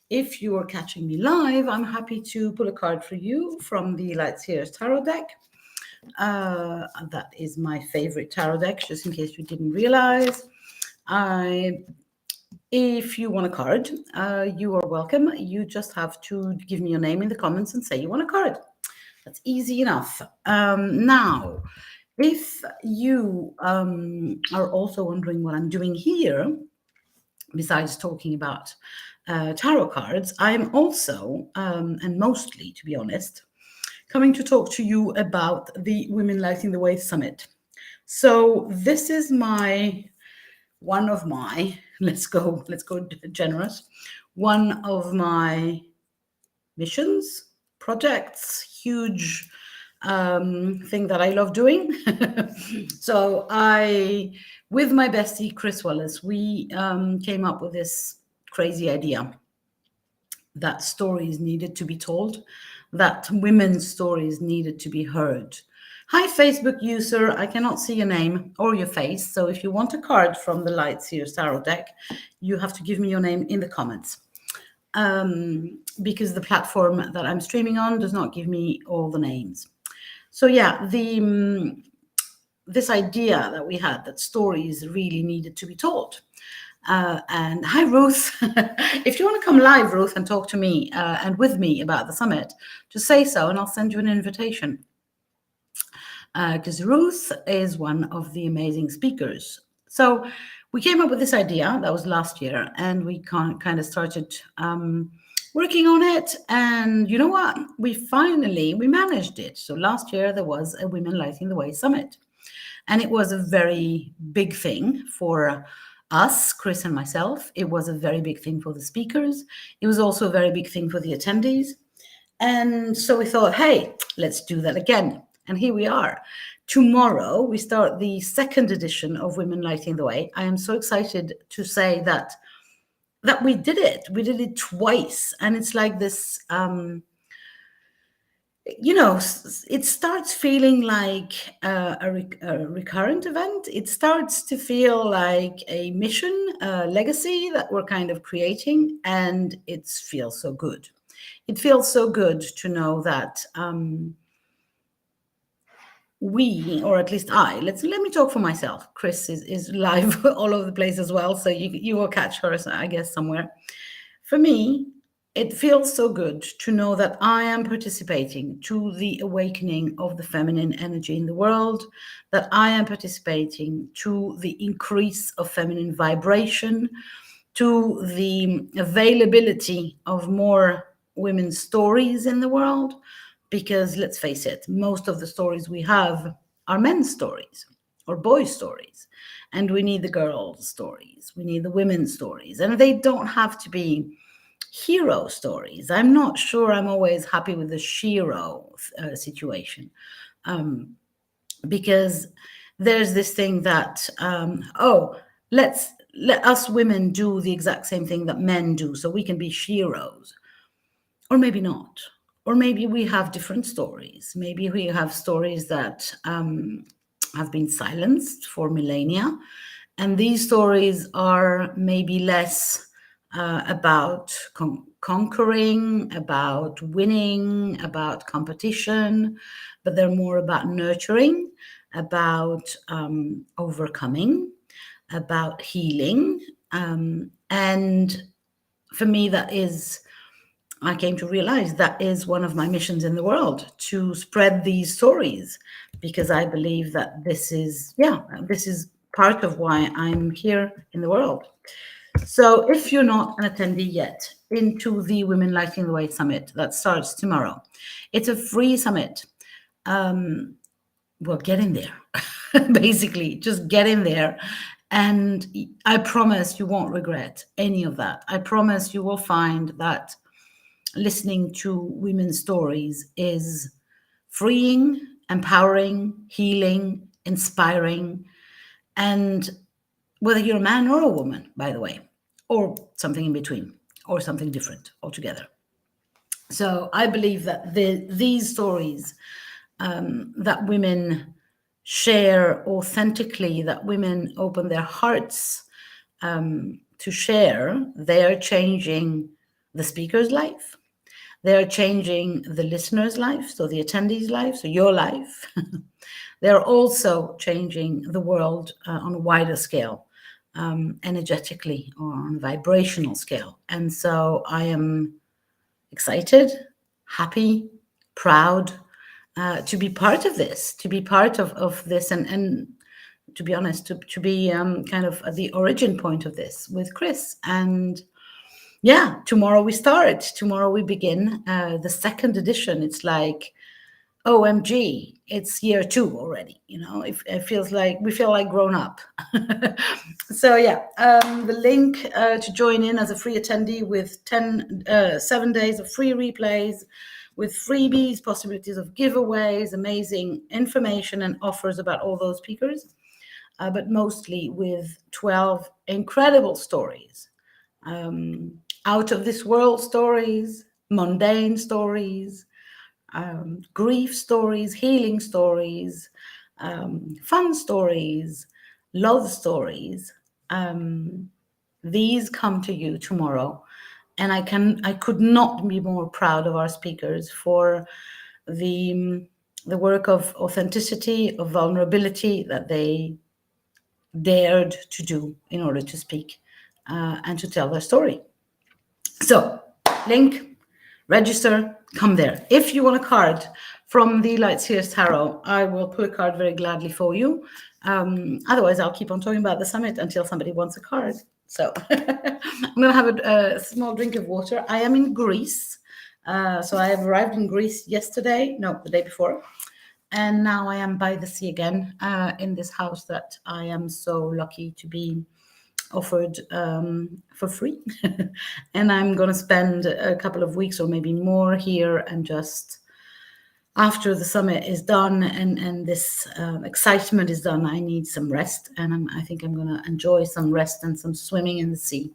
If you are catching me live, I'm happy to pull a card for you from the Light Seers Tarot deck. That is my favorite tarot deck, just in case you didn't realize. If you want a card, you are welcome. You just have to give me your name in the comments and say you want a card. That's easy enough. Now, if you are also wondering what I'm doing here, besides talking about tarot cards, I'm also, and mostly, to be honest, coming to talk to you about the Women Lighting the Way Summit. So this is one of my, let's go generous, one of my missions, projects, huge thing that I love doing. So with my bestie Chris Wallace, we came up with this crazy idea that stories needed to be told, that women's stories needed to be heard. Hi, Facebook user. I cannot see your name or your face. So if you want a card from the Light Seers Tarot deck, you have to give me your name in the comments. Because the platform that I'm streaming on does not give me all the names. So yeah, this idea that we had that stories really needed to be told. And hi, Ruth. If you want to come live, Ruth, and talk to me and with me about the summit, just say so and I'll send you an invitation. Because Ruth is one of the amazing speakers. So we came up with this idea, that was last year, and we kind of started working on it. And you know what? We managed it. So last year there was a Women Lighting the Way Summit. And it was a very big thing for us, Chris and myself. It was a very big thing for the speakers. It was also a very big thing for the attendees. And so we thought, hey, let's do that again. And here we are. Tomorrow, we start the second edition of Women Lighting the Way. I am so excited to say that we did it. We did it twice. And it's like this, it starts feeling like a recurrent event. It starts to feel like a mission, a legacy that we're kind of creating. And it feels so good. It feels so good to know that we, or at least I, let me talk for myself. Chris is live all over the place as well, so you will catch her, I guess, somewhere. For me, it feels so good to know that I am participating to the awakening of the feminine energy in the world, that I am participating to the increase of feminine vibration, to the availability of more women's stories in the world. Because let's face it, most of the stories we have are men's stories or boys' stories. And we need the girls' stories. We need the women's stories. And they don't have to be hero stories. I'm not sure I'm always happy with the shero situation. Because there's this thing that, let us women do the exact same thing that men do so we can be sheroes. Or maybe not. Or maybe we have different stories. Maybe we have stories that have been silenced for millennia. And these stories are maybe less about conquering, about winning, about competition, but they're more about nurturing, about overcoming, about healing. And for me, I came to realize that is one of my missions in the world, to spread these stories, because I believe that this is part of why I'm here in the world. So if you're not an attendee yet into the Women Lighting the Way Summit that starts tomorrow, it's a free summit. Well, get in there. Basically, just get in there. And I promise you won't regret any of that. I promise you will find that listening to women's stories is freeing, empowering, healing, inspiring, and whether you're a man or a woman, by the way, or something in between, or something different altogether. So I believe that these stories that women share authentically, that women open their hearts to share, they're changing the speaker's life. They're changing the listener's life, so the attendee's life, so your life. They're also changing the world on a wider scale, energetically or on a vibrational scale. And so I am excited, happy, proud to be part of this, and to be honest, to be kind of at the origin point of this with Chris. And yeah, tomorrow we start. Tomorrow we begin the second edition. It's like, OMG, it's year 2 already. You know, it feels like we feel like grown up. So yeah, the link to join in as a free attendee with 7 days of free replays, with freebies, possibilities of giveaways, amazing information and offers about all those speakers, but mostly with 12 incredible stories. Out of this world stories, mundane stories, grief stories, healing stories, fun stories, love stories. These come to you tomorrow, and I could not be more proud of our speakers for the work of authenticity, of vulnerability that they dared to do in order to speak and to tell their story. So, link, register, come there. If you want a card from the Light Seers Tarot, I will pull a card very gladly for you. Otherwise, I'll keep on talking about the summit until somebody wants a card. So I'm going to have a small drink of water. I am in Greece. So I have arrived in Greece yesterday, no, the day before. And now I am by the sea again in this house that I am so lucky to be offered for free. And I'm going to spend a couple of weeks or maybe more here, and just after the summit is done and this excitement is done, I need some rest, and I think I'm going to enjoy some rest and some swimming in the sea,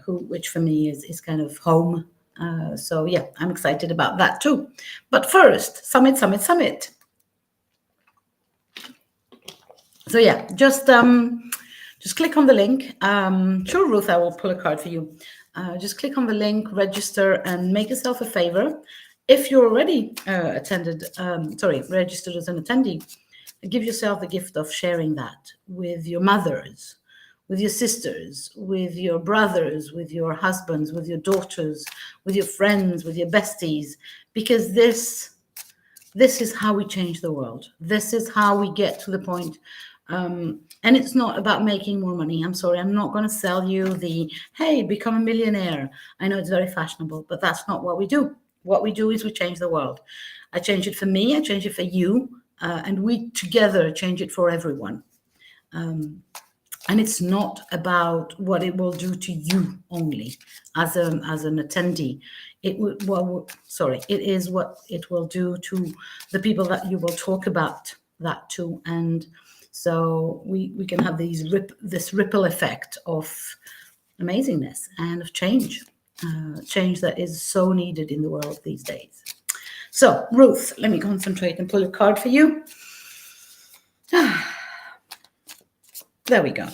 which for me is kind of home. So yeah, I'm excited about that too. But first, summit. So yeah, just click on the link. Sure, Ruth, I will pull a card for you. Just click on the link, register, and make yourself a favor. If you're already registered as an attendee, give yourself the gift of sharing that with your mothers, with your sisters, with your brothers, with your husbands, with your daughters, with your friends, with your besties, because this is how we change the world. This is how we get to the point. And it's not about making more money. I'm sorry, I'm not going to sell you the, hey, become a millionaire. I know it's very fashionable, but that's not what we do. What we do is we change the world. I change it for me, I change it for you, and we together change it for everyone. And it's not about what it will do to you only as an attendee. It is what it will do to the people that you will talk about that to. And so we can have this ripple effect of amazingness and of change that is so needed in the world these days. So, Ruth, let me concentrate and pull a card for you. There we go.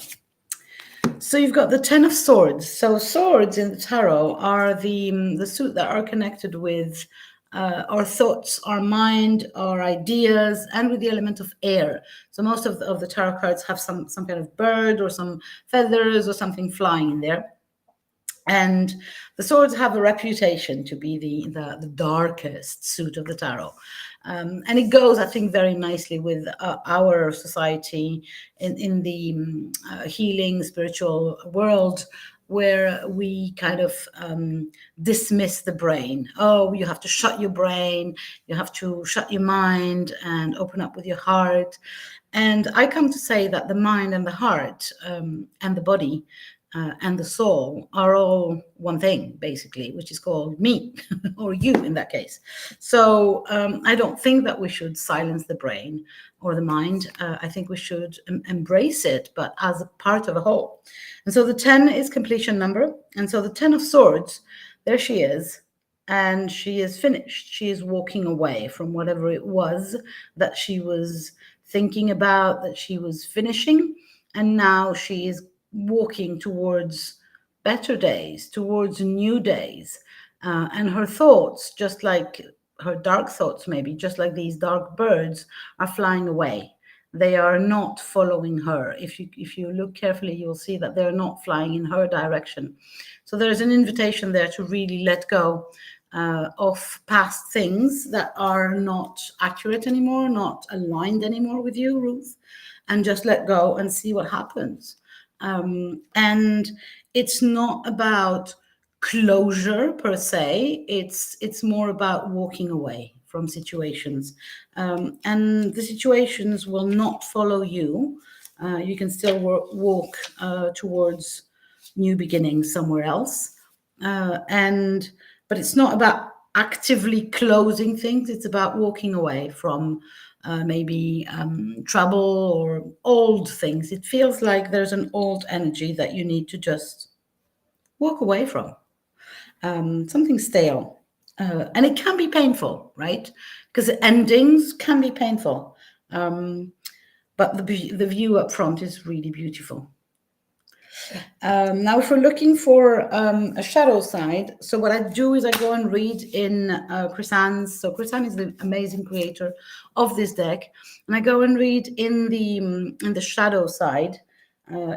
So you've got the Ten of Swords. So swords in the tarot are the suit that are connected with our thoughts, our mind, our ideas, and with the element of air. So most of the tarot cards have some kind of bird or some feathers or something flying in there. And the swords have a reputation to be the darkest suit of the tarot. And it goes, I think, very nicely with our society in the healing spiritual world, where we kind of dismiss the brain. Oh, you have to shut your brain, you have to shut your mind and open up with your heart. And I come to say that the mind and the heart and the body and the soul are all one thing, basically, which is called me, or you in that case. So I don't think that we should silence the brain or the mind. I think we should embrace it, but as a part of a whole. And so the 10 is completion number. And so the 10 of Swords, there she is. And she is finished. She is walking away from whatever it was that she was thinking about, that she was finishing. And now she is walking towards better days, towards new days. And her thoughts, just like her dark thoughts, maybe just like these dark birds, are flying away. They are not following her. If you look carefully, you'll see that they're not flying in her direction. So there's an invitation there to really let go of past things that are not accurate anymore, not aligned anymore with you, Ruth, and just let go and see what happens. And it's not about closure per se. It's more about walking away from situations, and the situations will not follow you. You can still walk towards new beginnings somewhere else, and but it's not about actively closing things. It's about walking away from maybe trouble or old things. It feels like there's an old energy that you need to just walk away from, something stale. And it can be painful, right? Because endings can be painful. But the view up front is really beautiful. Now, if we're looking for a shadow side, so what I do is I go and read in Krisan's. So Krisan is the amazing creator of this deck, and I go and read in the shadow side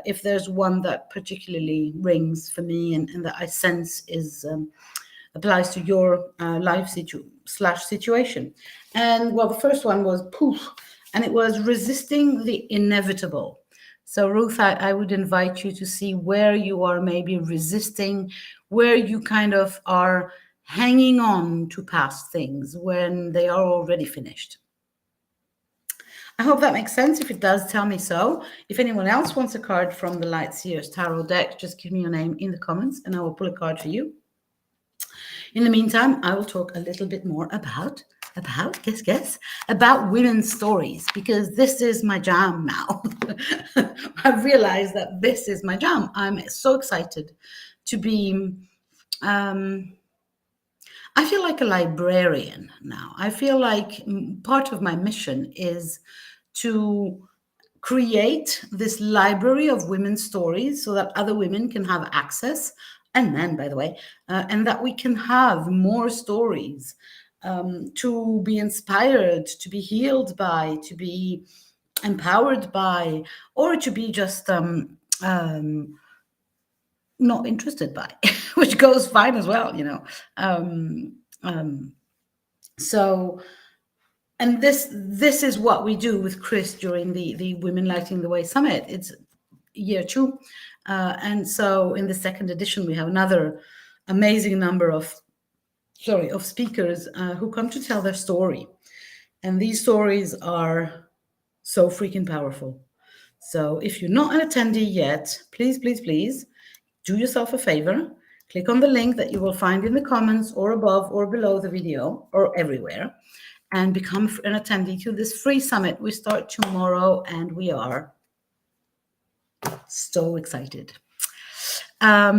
if there's one that particularly rings for me and that I sense is applies to your life situation. And well, the first one was poof, and it was resisting the inevitable. So, Ruth, I would invite you to see where you are maybe resisting, where you kind of are hanging on to past things when they are already finished. I hope that makes sense. If it does, tell me so. If anyone else wants a card from the Light Seers Tarot deck, just give me your name in the comments and I will pull a card for you. In the meantime, I will talk a little bit more about women's stories, because this is my jam now. I've realized that this is my jam. I'm so excited to be, I feel like a librarian now. I feel like part of my mission is to create this library of women's stories so that other women can have access, and men, by the way, and that we can have more stories to be inspired, to be healed by, to be empowered by, or to be just not interested by, which goes fine as well, you know. So, and this is what we do with Chris during the Women Lighting the Way Summit. It's year 2, and so in the second edition we have another amazing number of speakers who come to tell their story, and these stories are so freaking powerful. So if you're not an attendee yet, please do yourself a favor, click on the link that you will find in the comments or above or below the video or everywhere, and become an attendee to this free summit. We start tomorrow and we are so excited. Let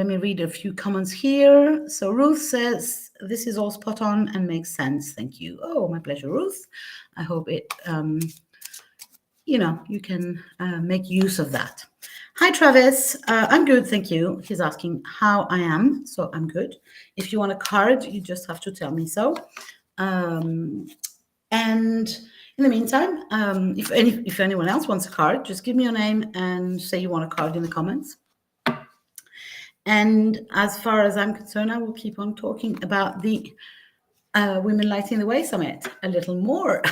me read a few comments here. So Ruth says, this is all spot on and makes sense. Thank you. Oh, my pleasure, Ruth. I hope it, you can make use of that. Hi, Travis. I'm good, thank you. He's asking how I am. So I'm good. If you want a card, you just have to tell me so. And in the meantime, if anyone else wants a card, just give me your name and say you want a card in the comments. And as far as I'm concerned, I will keep on talking about the Women Lighting the Way Summit a little more.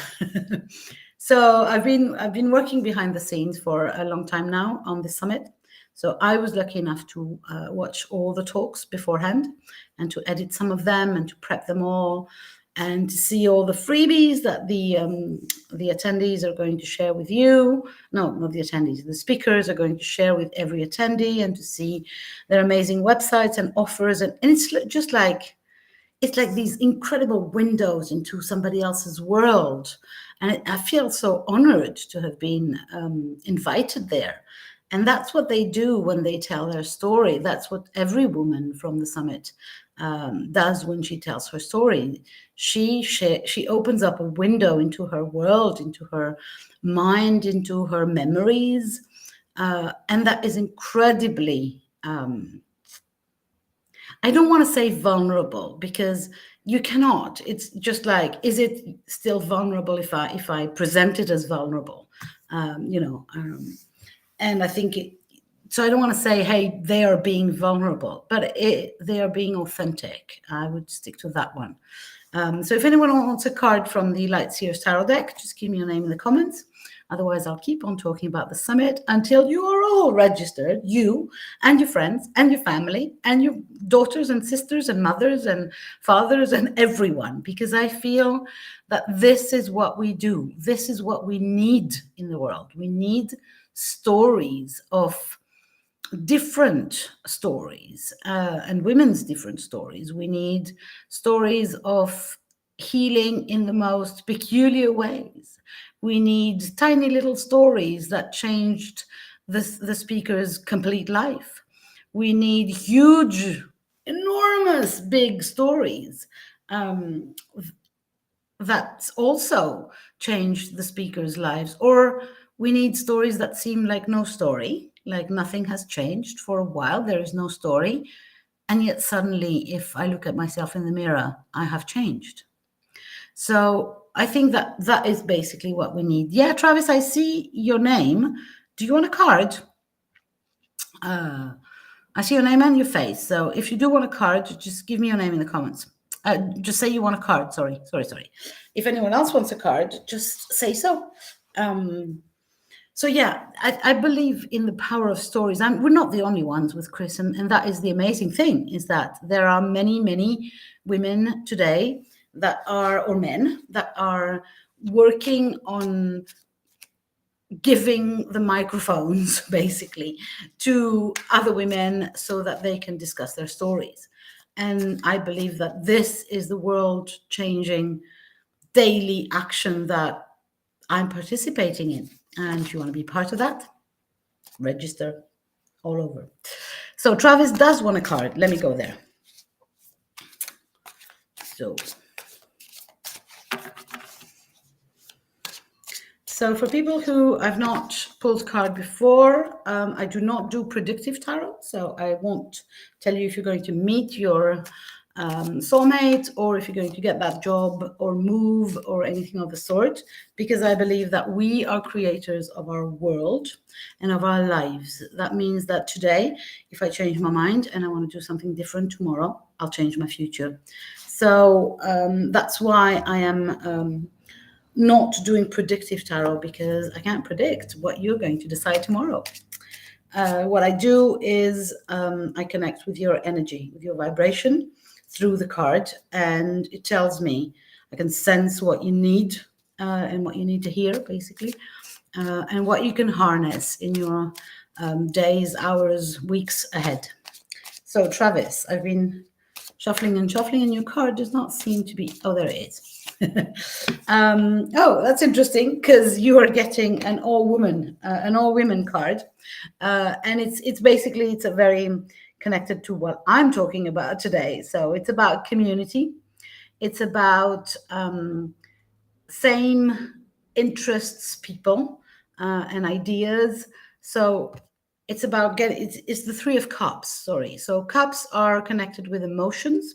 So I've been working behind the scenes for a long time now on this summit. So I was lucky enough to watch all the talks beforehand and to edit some of them and to prep them all, and to see all the freebies that the attendees are going to share with you. No, not the attendees, the speakers are going to share with every attendee, and to see their amazing websites and offers. And it's just like, it's like these incredible windows into somebody else's world. And I feel so honored to have been invited there. And that's what they do when they tell their story. That's what every woman from the summit does when she tells her story. She opens up a window into her world, into her mind, into her memories, and that is incredibly, I don't want to say vulnerable, because you cannot. It's just like, is it still vulnerable if I present it as vulnerable? And I think so I don't want to say, hey, they are being vulnerable, but they are being authentic. I would stick to that one. So if anyone wants a card from the Lightseers Tarot deck, just give me your name in the comments. Otherwise, I'll keep on talking about the summit until you are all registered, you and your friends and your family and your daughters and sisters and mothers and fathers and everyone, because I feel that this is what we do. This is what we need in the world. We need stories of different stories, and women's different stories. We need stories of healing in the most peculiar ways. We need tiny little stories that changed the speaker's complete life. We need huge, enormous, big stories that also changed the speaker's lives. Or we need stories that seem like no story, like nothing has changed for a while, there is no story. And yet suddenly, if I look at myself in the mirror, I have changed. So I think that is basically what we need. Yeah, Travis, I see your name. Do you want a card? I see your name and your face. So if you do want a card, just give me your name in the comments. Just say you want a card. Sorry. If anyone else wants a card, just say so. So yeah, I believe in the power of stories. And we're not the only ones with Chris. And that is the amazing thing, is that there are many, many women today that are, or men, that are working on giving the microphones basically to other women so that they can discuss their stories. And I believe that this is the world changing daily action that I'm participating in. And if you want to be part of that, register all over. So Travis does want a card. Let me go there. So for people who have not pulled card before, I do not do predictive tarot. So I won't tell you if you're going to meet your soulmate, or if you're going to get that job or move or anything of the sort, because I believe that we are creators of our world and of our lives. That means that today, if I change my mind and I want to do something different tomorrow, I'll change my future. So that's why I am not doing predictive tarot, because I can't predict what you're going to decide tomorrow. What I do is I connect with your energy, with your vibration through the card, and it tells me, I can sense what you need and what you need to hear, basically, and what you can harness in your days, hours, weeks ahead. So Travis, I've been shuffling and your card does not seem to be, oh, there it is. Oh, that's interesting, because you are getting an all women card, and it's basically, it's a very connected to what I'm talking about today. So it's about community, it's about same interests, people, and ideas. So it's about it's the Three of Cups. Sorry, so cups are connected with emotions.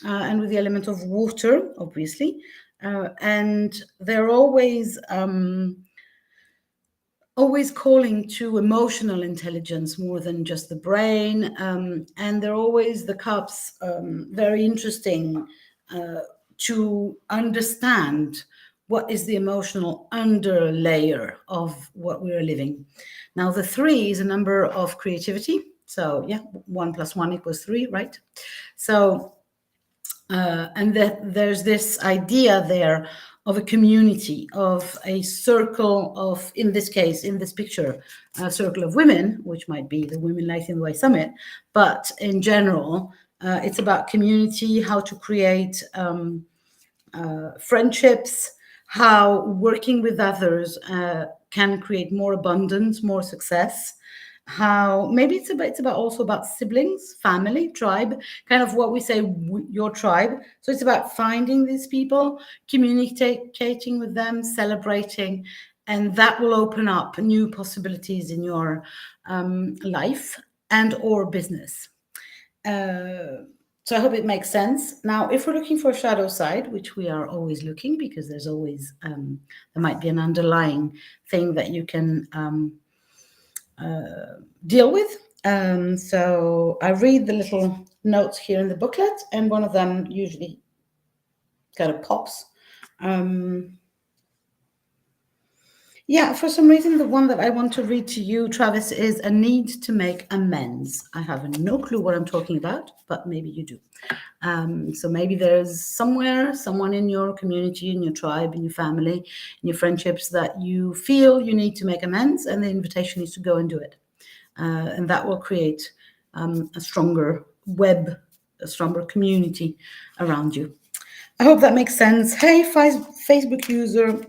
And with the element of water, obviously, and they're always calling to emotional intelligence more than just the brain, and they're always, the cups, very interesting to understand what is the emotional underlayer of what we're living. Now, the 3 is a number of creativity. So yeah, 1 + 1 = 3, right? So and there's this idea there of a community, of a circle of, in this case, in this picture, a circle of women, which might be the Women Lighting the Way Summit. But in general, it's about community, how to create friendships, how working with others can create more abundance, more success. How maybe it's about also about siblings, family, tribe, kind of what we say, your tribe. So it's about finding these people, communicating with them, celebrating, and that will open up new possibilities in your life and or business. So I hope it makes sense. Now, if we're looking for shadow side, which we are always looking, because there's always there might be an underlying thing that you can deal with. So I read the little notes here in the booklet, and one of them usually kind of pops. Yeah, for some reason, the one that I want to read to you, Travis, is a need to make amends. I have no clue what I'm talking about, but maybe you do. So maybe there's somewhere, someone in your community, in your tribe, in your family, in your friendships that you feel you need to make amends, and the invitation is to go and do it. And that will create a stronger web, a stronger community around you. I hope that makes sense. Hey, Facebook user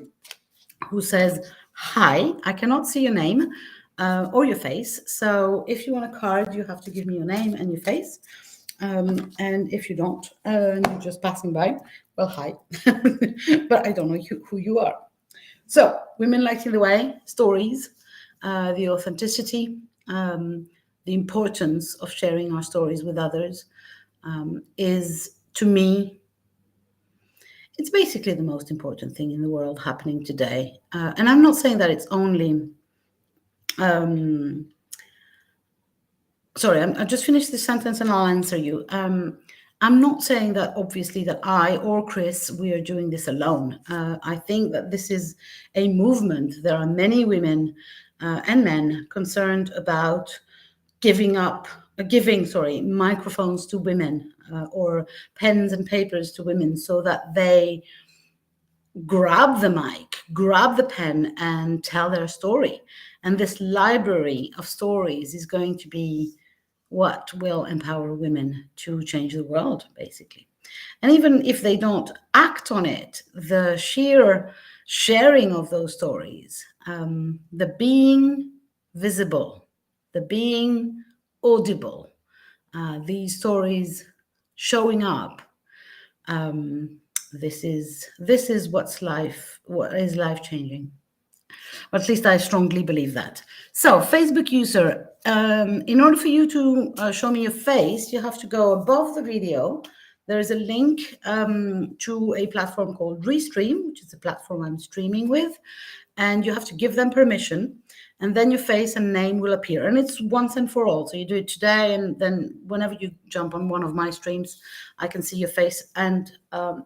who says, hi, I cannot see your name or your face. So if you want a card, you have to give me your name and your face. And if you don't, and you're just passing by, well, hi. But I don't know who you are. So Women Lighting the Way, stories, the authenticity, the importance of sharing our stories with others is, to me, it's basically the most important thing in the world happening today. And I'm not saying that it's only... sorry, I'll just finish this sentence and I'll answer you. I'm not saying that obviously that I or Chris, we are doing this alone. I think that this is a movement. There are many women and men concerned about giving microphones to women or pens and papers to women so that they grab the mic, grab the pen and tell their story. And this library of stories is going to be what will empower women to change the world, basically. And even if they don't act on it, the sheer sharing of those stories, the being visible, the being audible, these stories showing up, this is what is life changing. Or at least I strongly believe that. So, Facebook user, in order for you to show me your face, you have to go above the video. There is a link to a platform called Restream, which is the platform I'm streaming with. And you have to give them permission. And then your face and name will appear. And it's once and for all. So you do it today, and then whenever you jump on one of my streams, I can see your face and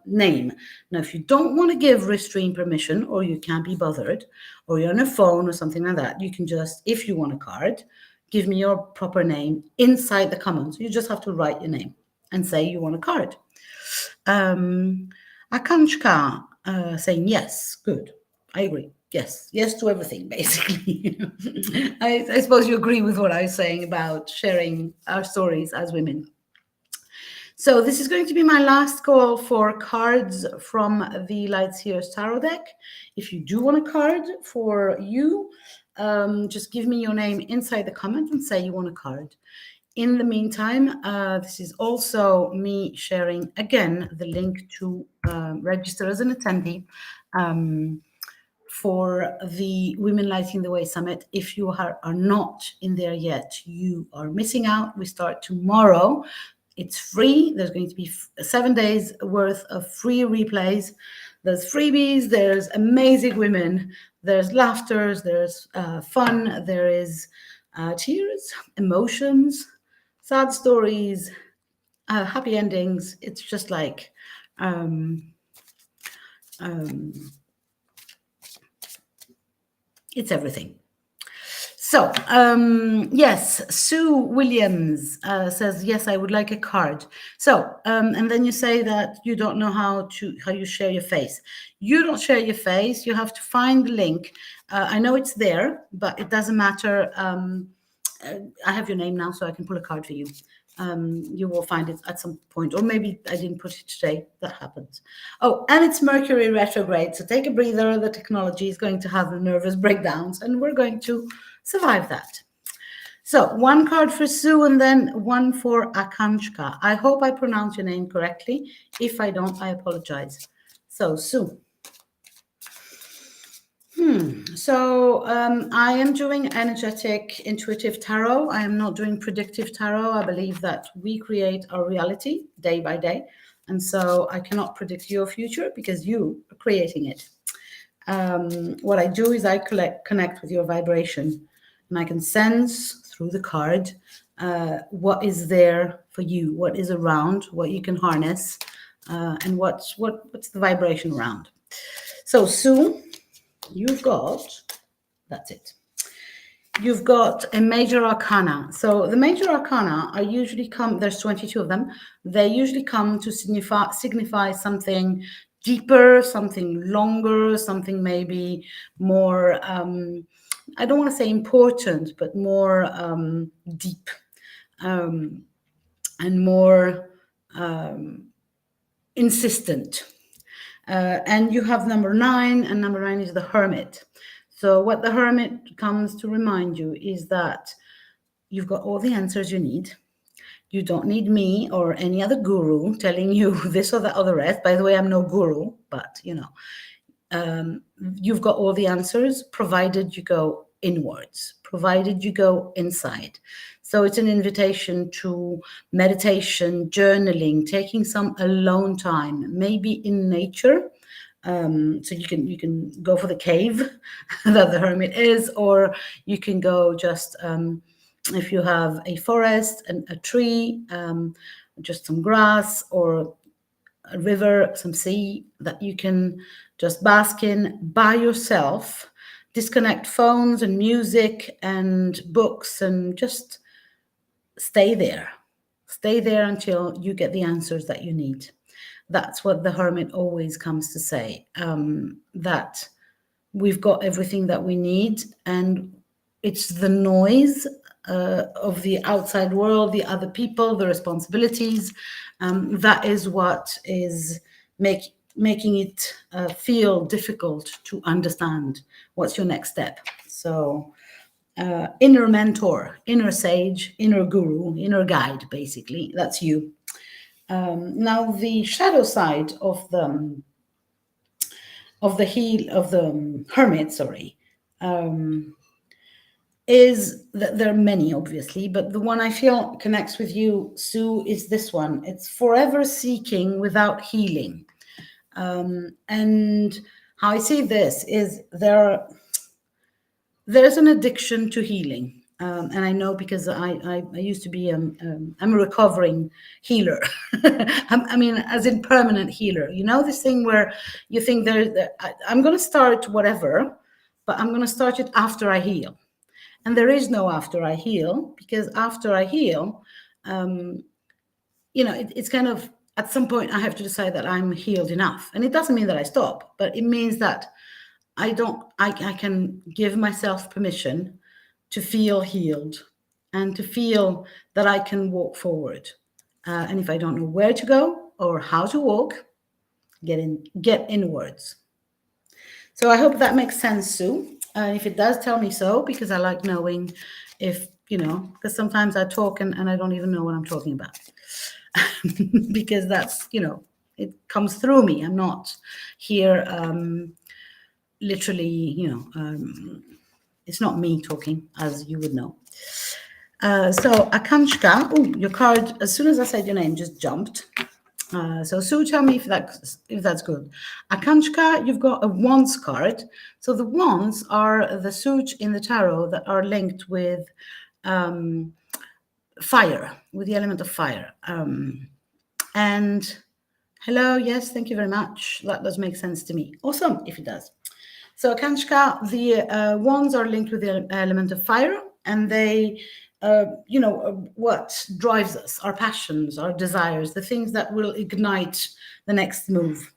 name. Now, if you don't want to give Restream permission, or you can't be bothered, or you're on a phone or something like that, you can just, if you want a card, give me your proper name inside the comments. You just have to write your name and say you want a card. Akanshka saying yes, good. I agree. Yes to everything, basically. I suppose you agree with what I was saying about sharing our stories as women. So this is going to be my last call for cards from the Lightseers Tarot deck. If you do want a card for you, just give me your name inside the comment and say you want a card. In the meantime, this is also me sharing, again, the link to register as an attendee for the Women Lighting the Way Summit. If you are not in there yet, you are missing out. We start tomorrow. It's free. There's going to be 7 days worth of free replays. There's freebies, there's amazing women, there's laughter, there's fun, there is tears, emotions, sad stories, happy endings. It's just like it's everything. So, yes, Sue Williams says, yes, I would like a card. So, and then you say that you don't know how you share your face. You don't share your face. You have to find the link. I know it's there, but it doesn't matter. I have your name now, so I can pull a card for you. You will find it at some point, or maybe I didn't put it today. That happens. Oh, and it's Mercury retrograde, so take a breather. The technology is going to have the nervous breakdowns, and we're going to survive that. So one card for Sue and then one for Akanshka. I hope I pronounce your name correctly. If I don't, I apologize. So Sue. So I am doing energetic, intuitive tarot. I am not doing predictive tarot. I believe that we create our reality day by day. And so I cannot predict your future because you are creating it. What I do is I connect with your vibration, and I can sense through the card what is there for you, what is around, what you can harness, and what's the vibration around. So Sue, you've got, that's it. You've got a major arcana. So the major arcana are usually come, there's 22 of them. They usually come to signify something deeper, something longer, something maybe more, I don't want to say important, but more deep and more insistent. And you have number 9, and number 9 is the Hermit. So what the Hermit comes to remind you is that you've got all the answers you need. You don't need me or any other guru telling you this or that or the rest. By the way, I'm no guru, but you've got all the answers, provided you go inwards, provided you go inside. So it's an invitation to meditation, journaling, taking some alone time, maybe in nature. So you can go for the cave that the Hermit is, or you can go just if you have a forest and a tree, just some grass or a river, some sea that you can just bask in by yourself, disconnect phones and music and books, and just stay there. Stay there until you get the answers that you need. That's what the Hermit always comes to say, that we've got everything that we need, and it's the noise of the outside world, the other people, the responsibilities, that is what is making it feel difficult to understand what's your next step. So inner mentor, inner sage, inner guru, inner guide, basically, that's you. Now the shadow side of the Hermit, sorry, is that there are many, obviously, but the one I feel connects with you, Sue, is this one. It's forever seeking without healing. And how I see this is there's an addiction to healing. And I know because I used to be, I'm a recovering healer. I mean, as in permanent healer. You know, this thing where you think I'm going to start whatever, but I'm going to start it after I heal. And there is no after I heal, because after I heal, it's kind of, at some point I have to decide that I'm healed enough. And it doesn't mean that I stop, but it means that I can give myself permission to feel healed and to feel that I can walk forward. And if I don't know where to go or how to walk, get inwards. So I hope that makes sense, Sue. If it does, tell me so, because I like knowing if, because sometimes I talk and I don't even know what I'm talking about. Because that's, it comes through me. I'm not here literally, it's not me talking, as you would know. So Akanshka, your card, as soon as I said your name, just jumped. So Sue, tell me if that's good. Akanshka, you've got a Wands card. So the Wands are the suit in the tarot that are linked with fire, with the element of fire. And hello, yes, thank you very much. That does make sense to me. Awesome, if it does. So Akanshka, the Wands are linked with the element of fire, and they what drives us, our passions, our desires, the things that will ignite the next move.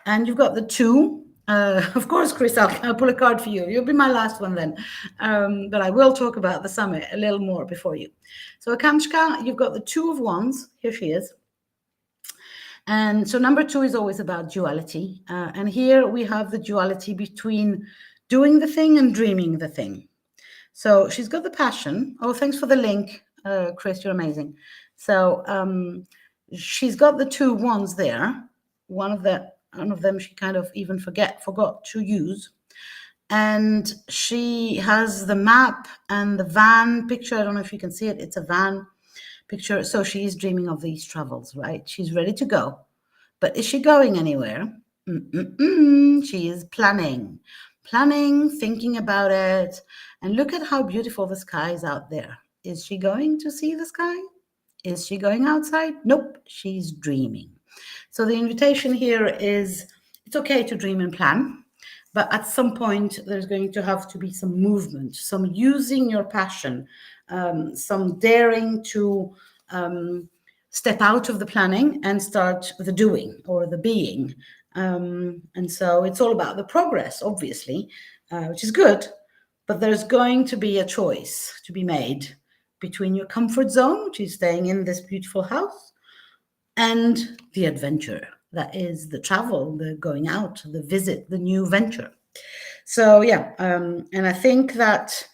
And you've got the 2. Of course, Chris, I'll pull a card for you. You'll be my last one then. But I will talk about the summit a little more before you. So Akanshka, you've got the 2 of Wands. Here she is. And so number 2 is always about duality. And here we have the duality between doing the thing and dreaming the thing. So she's got the passion. Oh, thanks for the link, Chris. You're amazing. So she's got the 2 Wands there. One of them she kind of even forgot to use. and she has the map and the van picture. I don't know if you can see it. It's a van picture. So she's dreaming of these travels, right? She's ready to go. But is she going anywhere? She is planning, thinking about it. And look at how beautiful the sky is out there. Is she going to see the sky? Is she going outside? Nope, she's dreaming. So the invitation here is it's okay to dream and plan, but at some point there's going to have to be some movement, some using your passion, some daring to step out of the planning and start the doing or the being. And so it's all about the progress, obviously, which is good, but there's going to be a choice to be made between your comfort zone, which is staying in this beautiful house, and the adventure, that is the travel, the going out, the visit, the new venture. So yeah, and I think that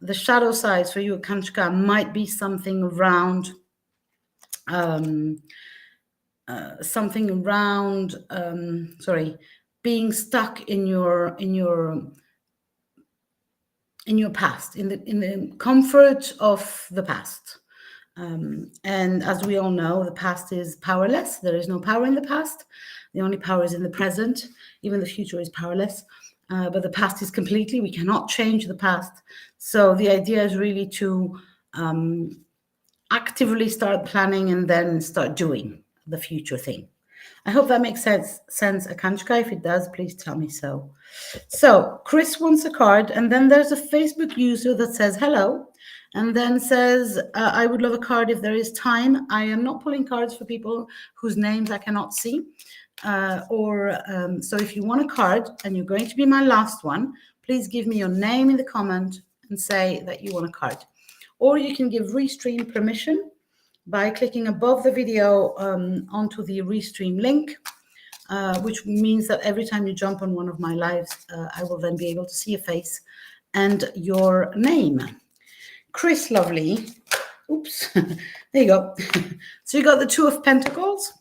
the shadow sides for you, Kanchka, might be something around being stuck in your past, in the comfort of the past. And as we all know, the past is powerless. There is no power in the past. The only power is in the present. Even the future is powerless. But the past is completely, we cannot change the past. So the idea is really to actively start planning and then start doing the future thing. I hope that makes sense, Akanshka. If it does, please tell me so. So Chris wants a card, and then there's a Facebook user that says hello, and then says, I would love a card if there is time. I am not pulling cards for people whose names I cannot see. So if you want a card and you're going to be my last one, please give me your name in the comment and say that you want a card. Or you can give Restream permission by clicking above the video onto the Restream link, which means that every time you jump on one of my lives, I will then be able to see your face and your name. Chris, lovely. Oops, there you go. So you got the Two of Pentacles.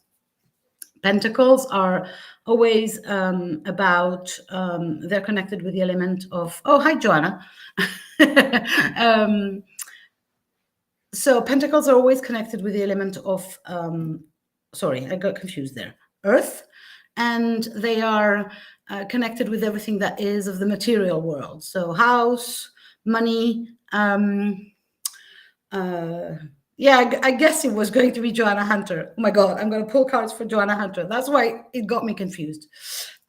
Pentacles are always about, they're connected with the element of, oh, hi, Joanna. So pentacles are always connected with the element of, sorry, I got confused there, earth, and they are connected with everything that is of the material world. So house, money, yeah, I guess it was going to be Joanna Hunter. Oh my God, I'm going to pull cards for Joanna Hunter. That's why it got me confused.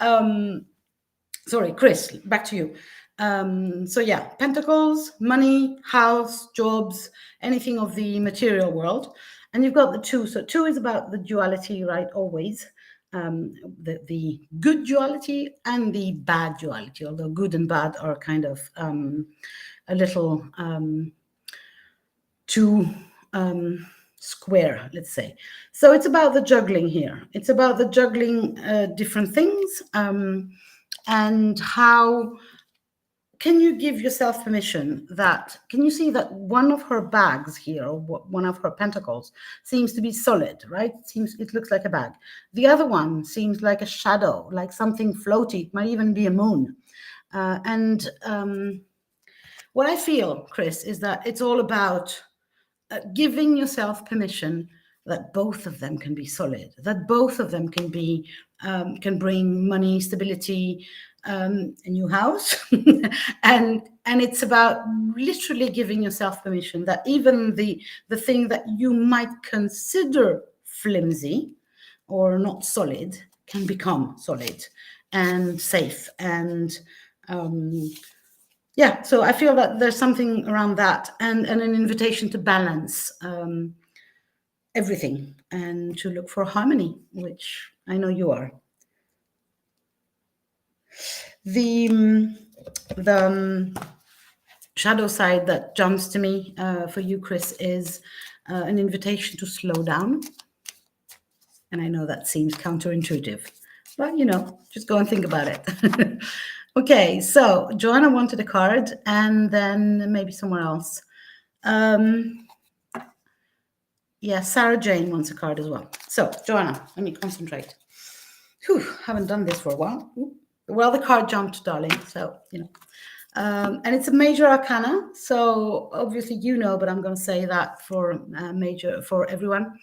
Sorry, Chris, back to you. So yeah, pentacles, money, house, jobs, anything of the material world. And you've got the two. So two is about the duality, right? Always. The good duality and the bad duality, although good and bad are kind of a little too square, let's say. So it's about the juggling here. It's about the juggling different things, and how can you give yourself permission that, can you see that one of her bags here, or one of her pentacles, seems to be solid, right? It looks like a bag. The other one seems like a shadow, like something floaty. It might even be a moon. What I feel, Chris, is that it's all about giving yourself permission that both of them can be solid, that both of them can be can bring money, stability, a new house, and it's about literally giving yourself permission that even the thing that you might consider flimsy or not solid can become solid and safe. And yeah, so I feel that there's something around that, and an invitation to balance everything and to look for harmony, which I know you are. The shadow side that jumps to me for you, Chris, is an invitation to slow down. And I know that seems counterintuitive, but you know, just go and think about it. Okay, so Joanna wanted a card, and then maybe somewhere else. Yeah, Sarah Jane wants a card as well. So Joanna, let me concentrate. Whew, haven't done this for a while. Ooh. Well, the card jumped, darling. So, and it's a major arcana. So obviously, but I'm going to say that for for everyone.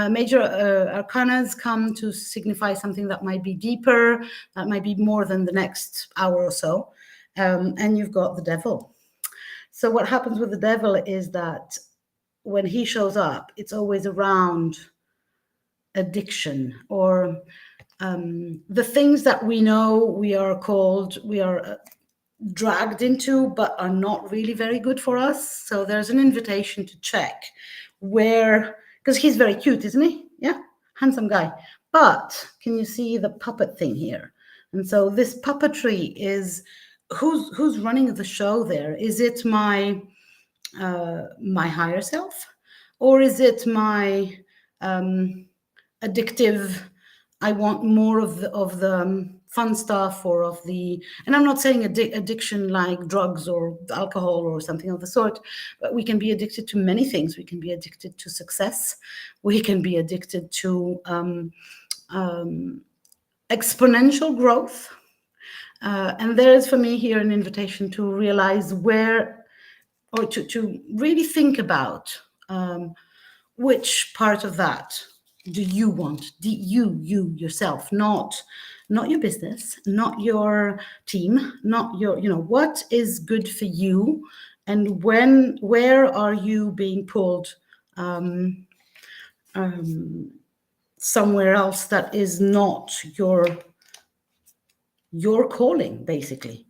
Major arcanas come to signify something that might be deeper, that might be more than the next hour or so. And you've got the devil. So what happens with the devil is that when he shows up, it's always around addiction or the things that we know we are dragged into, but are not really very good for us. So there's an invitation to check where, because he's very cute, isn't he? Yeah, handsome guy. But can you see the puppet thing here? And so this puppetry is who's running the show there? Is it my higher self, or is it my addictive? I want more of the fun stuff, or of the, and I'm not saying addiction like drugs or alcohol or something of the sort, but we can be addicted to many things. We can be addicted to success. We can be addicted to exponential growth. And there is for me here an invitation to realize where, or to really think about which part of that do you want? You yourself, not your business, not your team, not your, what is good for you, and where are you being pulled somewhere else that is not your calling, basically.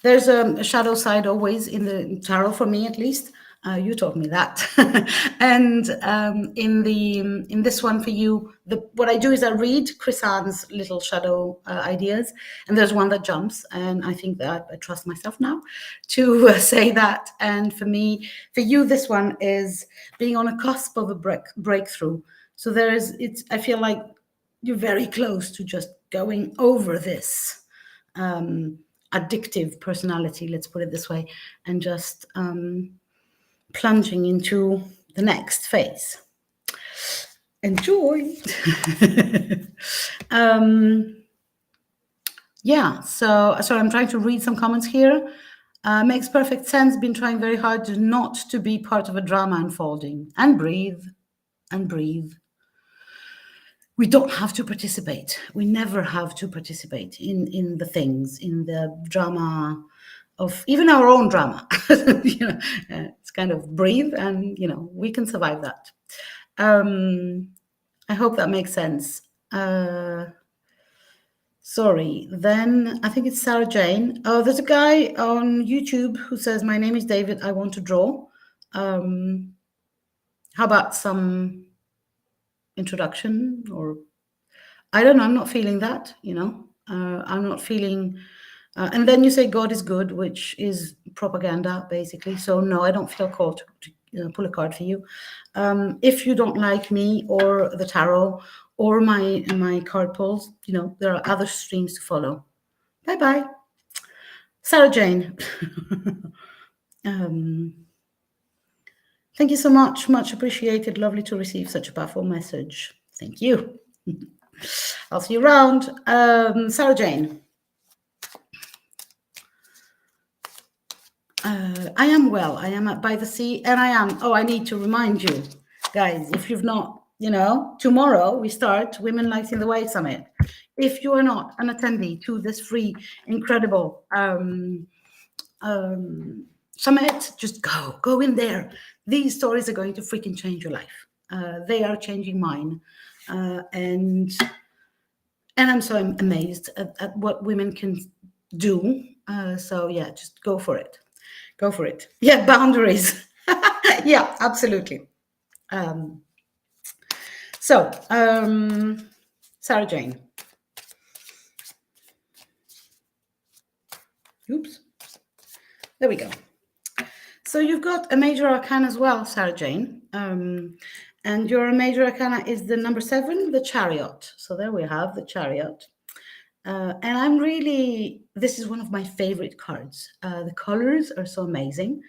There's a shadow side always in the tarot, for me at least. You taught me that. And in this one for you, what I do is I read Chrisanne's little shadow ideas, and there's one that jumps, and I think that I trust myself now to say that. And for you, this one is being on a cusp of a breakthrough. So I feel like you're very close to just going over this addictive personality, let's put it this way, and just plunging into the next phase. Enjoy. Yeah, so I'm trying to read some comments here. Makes perfect sense. Been trying very hard not to be part of a drama unfolding. And breathe. And breathe. We don't have to participate. We never have to participate in the things, in the drama of even our own drama. It's kind of breathe, and we can survive that. I hope that makes sense. Sorry. Then I think it's Sarah Jane. Oh, there's a guy on YouTube who says, "My name is David. I want to draw." How about some introduction? Or I don't know. I'm not feeling that. I'm not feeling. And then you say God is good, which is propaganda, basically. So no, I don't feel called to pull a card for you. If you don't like me or the tarot or my card pulls, there are other streams to follow. Bye bye, Sarah Jane. Thank you so much. Much appreciated. Lovely to receive such a powerful message. Thank you. I'll see you around. Sarah Jane. I am well. I am by the sea, and I am. Oh, I need to remind you, guys, if you've not, tomorrow we start Women Lighting the Way Summit. If you are not an attendee to this free, incredible summit, just go in there. These stories are going to freaking change your life. They are changing mine, and I'm so amazed at what women can do. So yeah, just go for it. Go for it. Yeah, boundaries. Yeah, absolutely. Sarah Jane. Oops. There we go. So you've got a major arcana as well, Sarah Jane. And your major arcana is the number 7, the Chariot. So there we have the Chariot. And I'm really, this is one of my favorite cards. The colors are so amazing.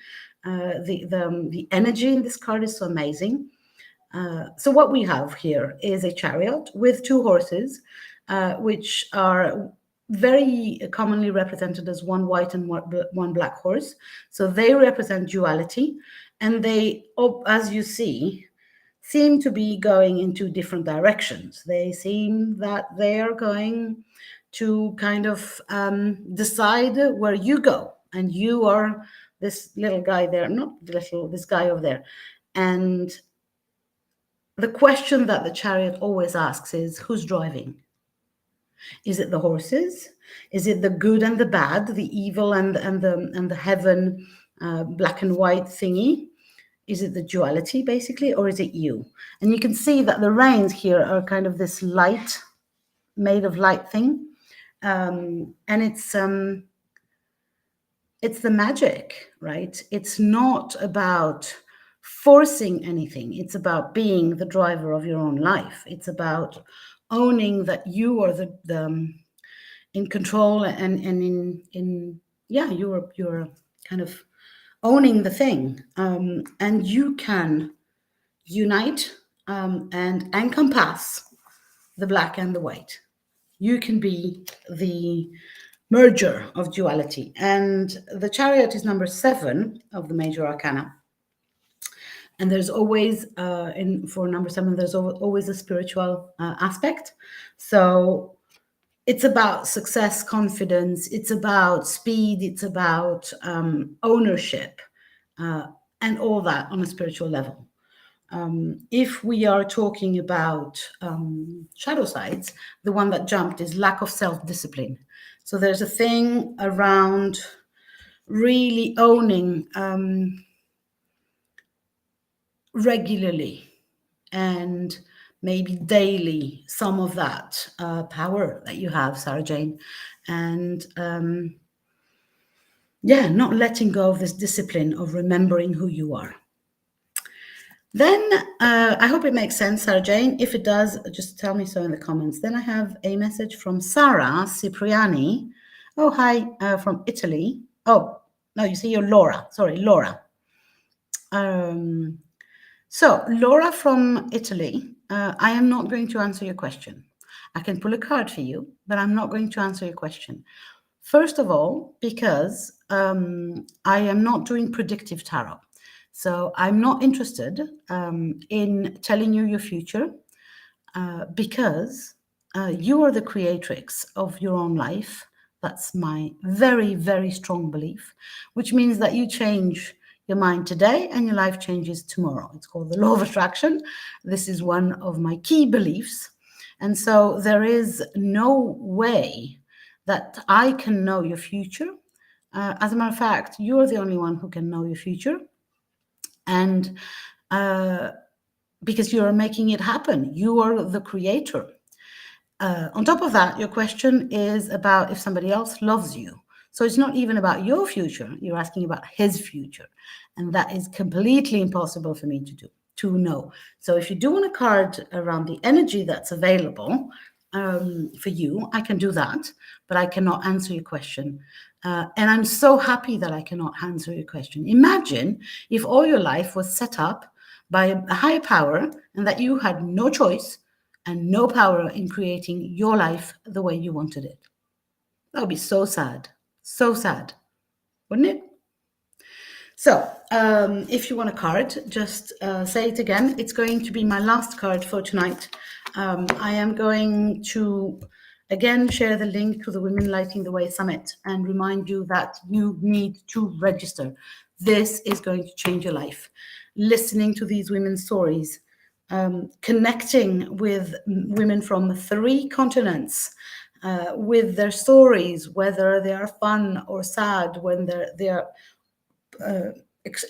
The energy in this card is so amazing. So what we have here is a chariot with two horses, which are very commonly represented as one white and one black horse. So they represent duality, and they, as you see, seem to be going in two different directions. They seem that they are going to kind of decide where you go, and you are this little guy there, not little, this guy over there. And the question that the chariot always asks is, who's driving? Is it the horses? Is it the good and the bad, the evil and the heaven, black and white thingy? Is it the duality basically, or is it you? And you can see that the reins here are kind of this light, made of light thing, and it's the magic, right? It's not about forcing anything. It's about being the driver of your own life. It's about owning that you are the in control and in yeah, you're kind of owning the thing, and you can unite and encompass the black and the white. You can be the merger of duality. And the chariot is number 7 of the major arcana. And there's always, for number 7, there's always a spiritual aspect. So it's about success, confidence, it's about speed, it's about ownership, and all that on a spiritual level. If we are talking about shadow sides, the one that jumped is lack of self-discipline. So there's a thing around really owning regularly and maybe daily some of that power that you have, Sarah Jane, and yeah, not letting go of this discipline of remembering who you are. Then I hope it makes sense, Sarah Jane. If it does, just tell me so in the comments. Then I have a message from Sara Cipriani. Oh, hi, from Italy. Oh, no, you see, you're Laura. Sorry, Laura. So, Laura from Italy, I am not going to answer your question. I can pull a card for you, but I'm not going to answer your question. First of all, because I am not doing predictive tarot. So I'm not interested in telling you your future because you are the creatrix of your own life. That's my very, very strong belief, which means that you change your mind today and your life changes tomorrow. It's called the law of attraction. This is one of my key beliefs. And so there is no way that I can know your future. As a matter of fact, you're the only one who can know your future. And because you are making it happen, you are the creator. On top of that, your question is about if somebody else loves you. So it's not even about your future. You're asking about his future. And that is completely impossible for me to know. So if you do want a card around the energy that's available for you, I can do that, but I cannot answer your question. And I'm so happy that I cannot answer your question. Imagine if all your life was set up by a higher power and that you had no choice and no power in creating your life the way you wanted it. That would be so sad. So sad, wouldn't it? So if you want a card, just say it again. It's going to be my last card for tonight. I am going to again share the link to the Women Lighting the Way Summit and remind you that you need to register. This is going to change your life. Listening to these women's stories, connecting with women from 3 continents, with their stories, whether they are fun or sad, when they're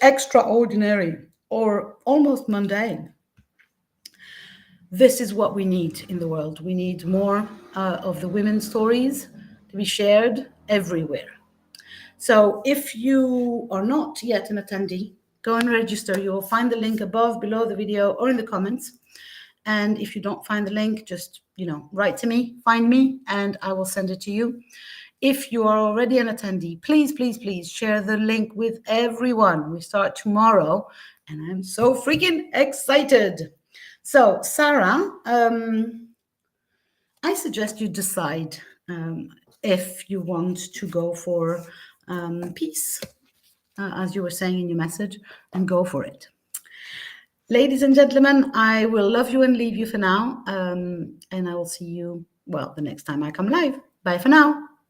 extraordinary or almost mundane. This is what we need in the world. We need more of the women's stories to be shared everywhere. So if you are not yet an attendee, go and register. You will find the link above, below the video, or in the comments. And if you don't find the link, just, write to me, find me, and I will send it to you. If you are already an attendee, please, please, please share the link with everyone. We start tomorrow, and I'm so freaking excited. So, Sarah, I suggest you decide if you want to go for peace, as you were saying in your message, and go for it. Ladies and gentlemen, I will love you and leave you for now. And I will see you, well, the next time I come live. Bye for now.